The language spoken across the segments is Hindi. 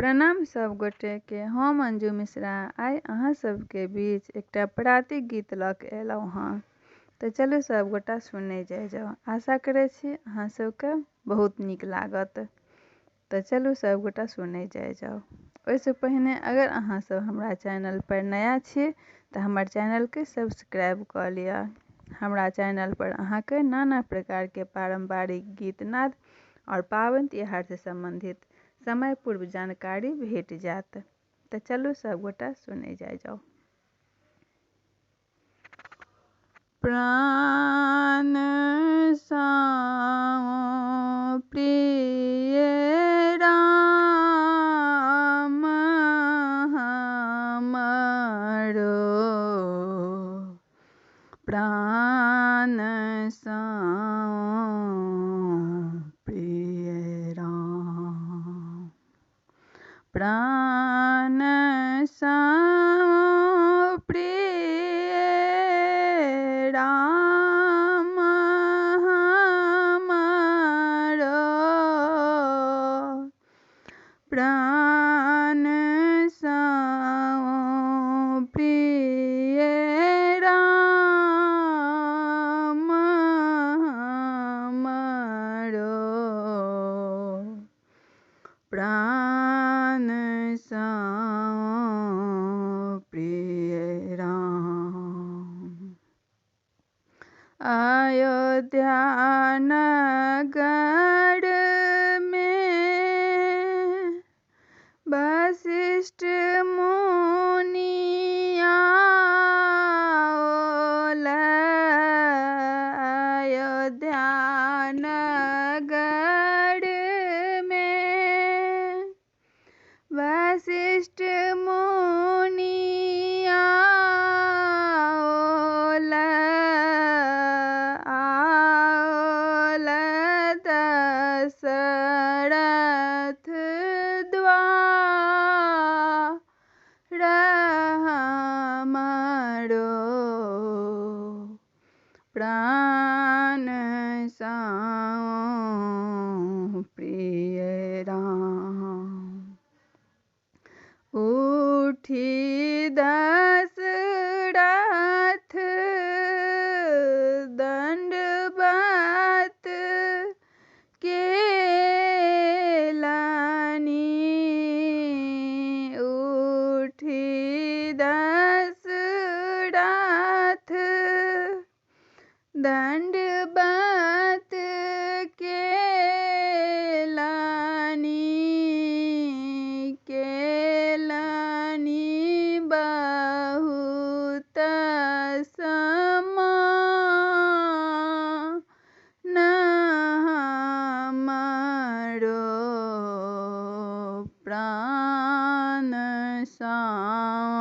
प्रणाम सब गोटे के। हम अंजू मिश्रा आइ अहाँ सबके बीच एकटा पराती गीत लऽ के एलहुँ हँ। तऽ चलू सब गोटा सुनै जाओ। आशा करै छी अहाँ सबके बहुत नीक लागत। तऽ चलू सब गोटा सुनै जाओ। ओहिसँ पहिने अगर अहाँ सब हमरा चैनल पर नया छी तऽ हमर चैनल के सब्सक्राइब कऽ लिअ। हमरा चैनल पर अहाँके नाना प्रकार के पारंपरिक गीत नाद और पाबनि तिहार से संबंधित समय पूर्व जानकारी भेट जात। तो चलू सब गोटा सुने जाओ। प्राण साओ प्रिय राम हमरो, प्राण साओ प्रिय राम, प्राण साओ प्रिय राम हमरो, प्राण साओ प्रिय राम हमरो, प्राण साओ प्रिय राम। अयोध्या नगर में वशिष्ठ मुनि आओल। अयोध्या नगर में वशिष्ठ मुनि आओल। आओल दशरथ द्वार हमरो, प्राण साओ प्रिय राम। उठी दशरथ दंडवत केलनि, उठी दशरथ दंडवत केलनि, केलनि बहुत सम्मान हमरो, प्राण साओ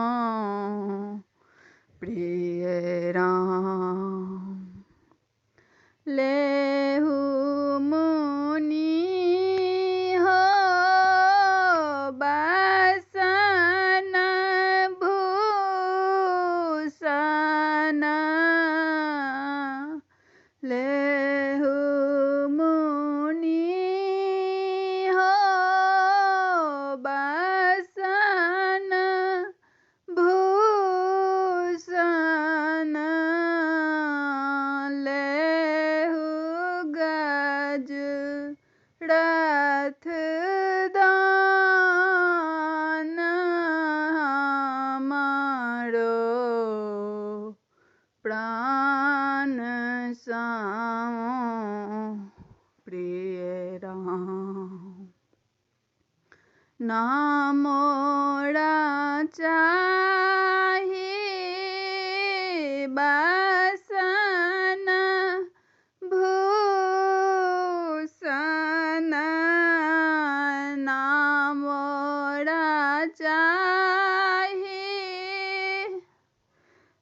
प्रिय राम। लेहु मुनि हो बसन भूषण, लेहु मुनि हो बसन भूषण, लेहु गज रथ दान हमरो, प्राण साओ प्रिय राम। नामोरा चाहि बसन भूषण, नामोरा चाहि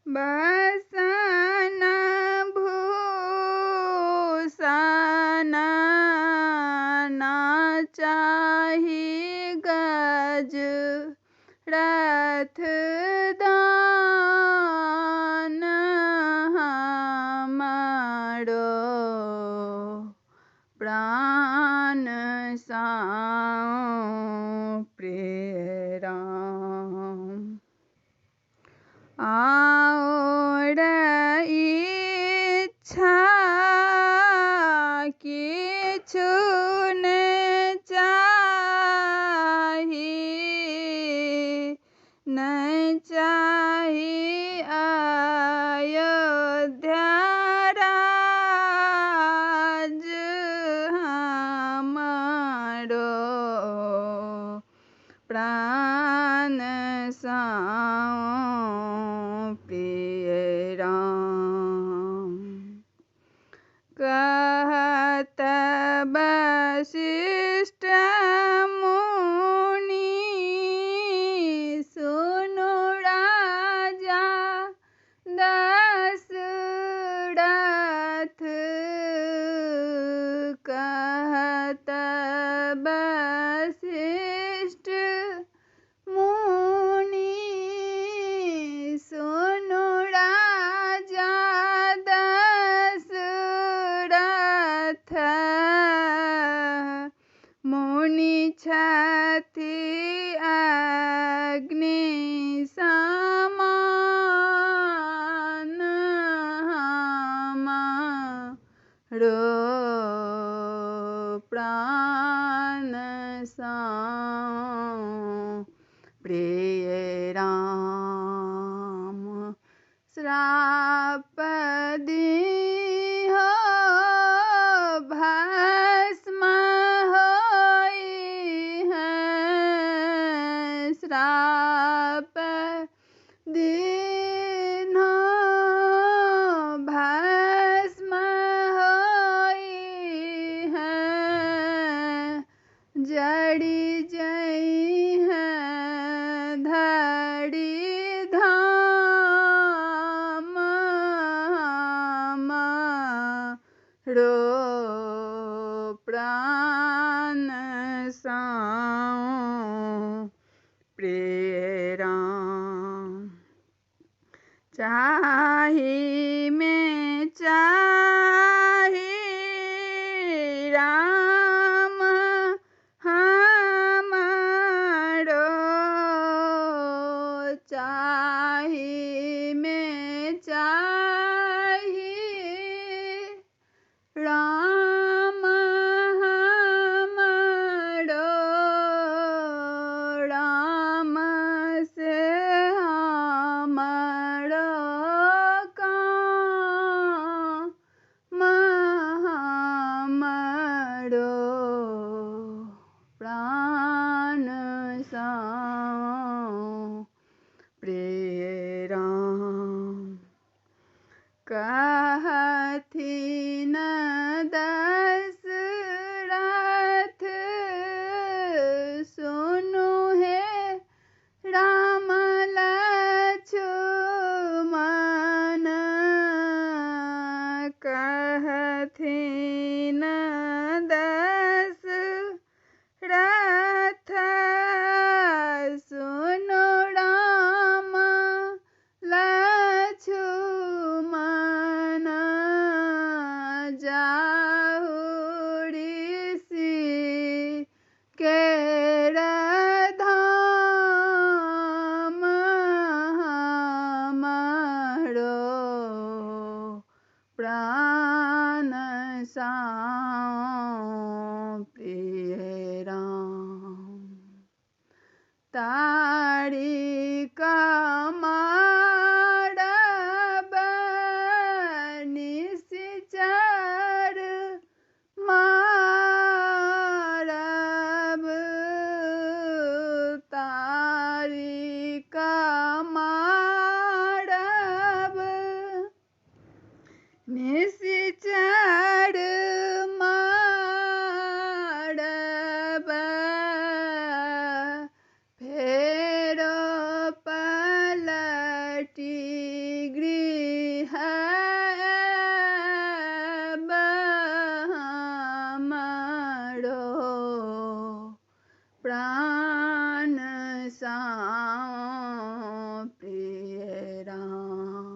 बसन भूषण, ना चाहि गज रथ दान हमरो, प्राण साओ प्रिय प्राण साओ प्रिय राम। कहत वशिष्ठ मुनि सुनु राजा दशरथ। कहत वशिष्ठ मुनि सुनु राजा दशरथ। मुनि छथि अग्नि समान हमरो प्राण साओ प्रिय राम। श्राप दीहो भस्म होई हैं। श्राप दीन्हो भस्म होई हैं। जड़ी जई हैं धड़ी धाम हमरो प्राण साओ प्रिय राम। चाहि में चाहि राम हमरो। चाहि में चाहि राम हमरो। राम से हमरो काम हमरो प्राण साओ प्रिय राम। कहथिन दशरथ सुनु हे राम लक्ष्मण। कहथिन दशरथ सुनु राम लक्ष्मण। जाहु ऋषि केर धाम हमरो प्राण साओ प्रिय राम। तारिक मारब निश्चर मारब। तारिक मारब निश्चर मारब। फेरो पलटी गृह आयब हमरो प्राण साओ प्रिय राम।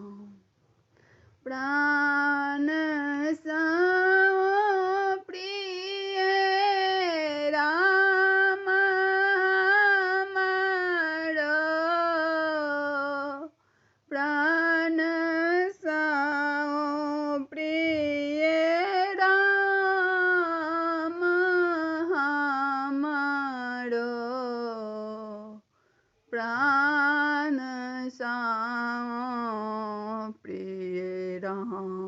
प्राण साओ प्रिय राम हमरो प्राण साओ प्रिय राम हमरो प्राण साओ प्रिय राम।